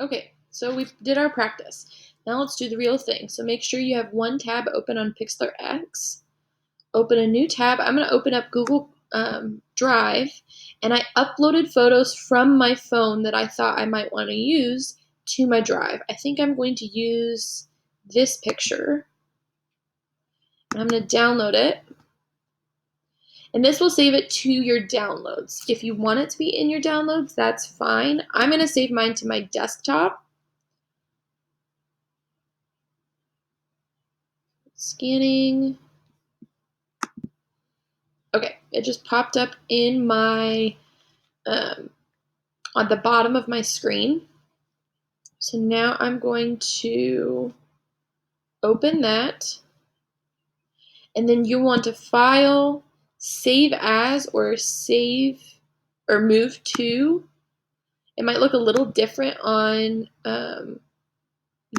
Okay, so we did our practice. Now let's do the real thing. So make sure you have one tab open on Pixlr X. Open a new tab. I'm going to open up Google Drive, and I uploaded photos from my phone that I thought I might want to use to my drive. I think I'm going to use this picture. I'm going to download it. And this will save it to your downloads. If you want it to be in your downloads, that's fine. I'm going to save mine to my desktop. Scanning. Okay, it just popped up in my, on the bottom of my screen. So now I'm going to open that. And then you want to file, save as, or save, or move to. It might look a little different on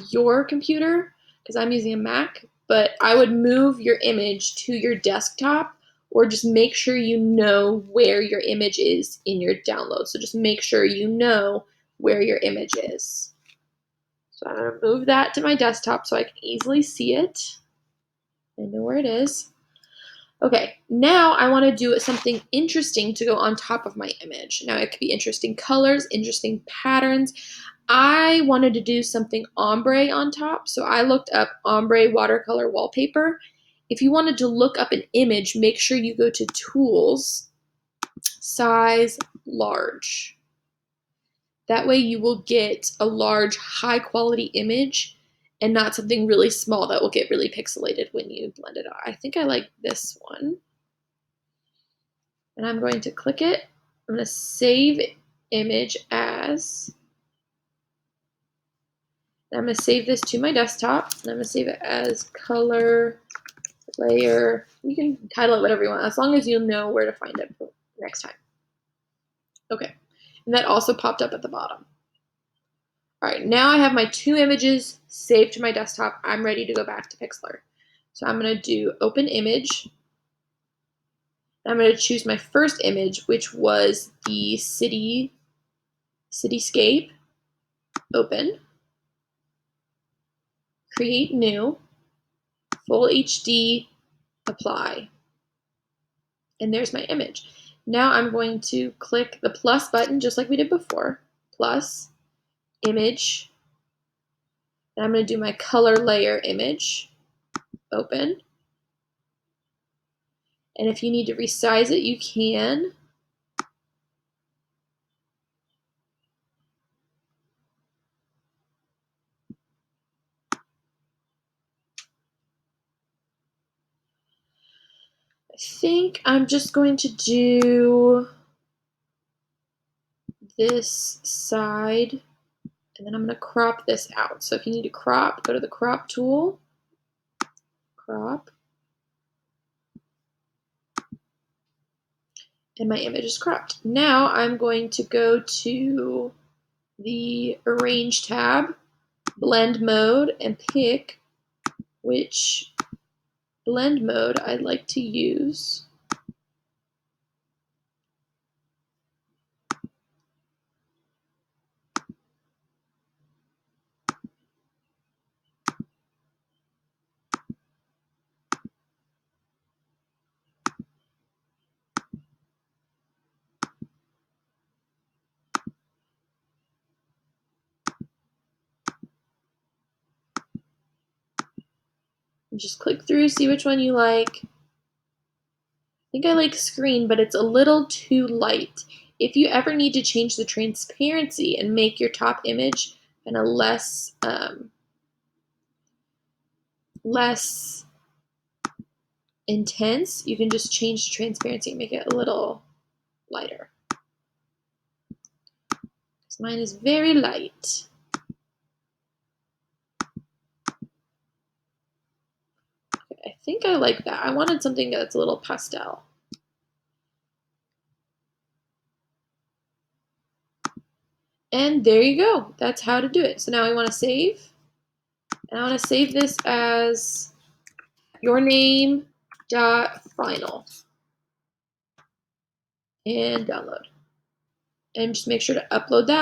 your computer because I'm using a Mac, but I would move your image to your desktop, or just make sure you know where your image is in your download. So just make sure you know where your image is. So I'm going to move that to my desktop so I can easily see it. I know where it is. Okay, now I want to do something interesting to go on top of my image. Now it could be interesting colors, interesting patterns. I wanted to do something ombre on top, so I looked up ombre watercolor wallpaper. If you wanted to look up an image, make sure you go to Tools, Size, Large. That way you will get a large, high-quality image and not something really small that will get really pixelated when you blend it out. I think I like this one. And I'm going to click it. I'm going to save image as. And I'm going to save this to my desktop, and I'm going to save it as color layer. You can title it whatever you want, as long as you know where to find it next time. Okay, and that also popped up at the bottom. All right, now I have my two images saved to my desktop. I'm ready to go back to Pixlr. So I'm going to do Open Image. I'm going to choose my first image, which was the cityscape. Open. Create New. Full HD. Apply. And there's my image. Now I'm going to click the plus button, just like we did before. Plus, image. And I'm going to do my color layer image. Open. And if you need to resize it, you can. I think I'm just going to do this side, and then I'm going to crop this out. So if you need to crop, go to the crop tool, crop, and my image is cropped. Now I'm going to go to the Arrange tab, Blend Mode, and pick which blend mode I'd like to use. And just click through, see which one you like. I think I like screen, but it's a little too light. If you ever need to change the transparency and make your top image kind of less intense, you can just change the transparency and make it a little lighter. Mine is very light. Okay, I think I like that. I wanted something that's a little pastel. And there you go. That's how to do it. So now I want to save. And I want to save this as yourname.final. And download. And just make sure to upload that.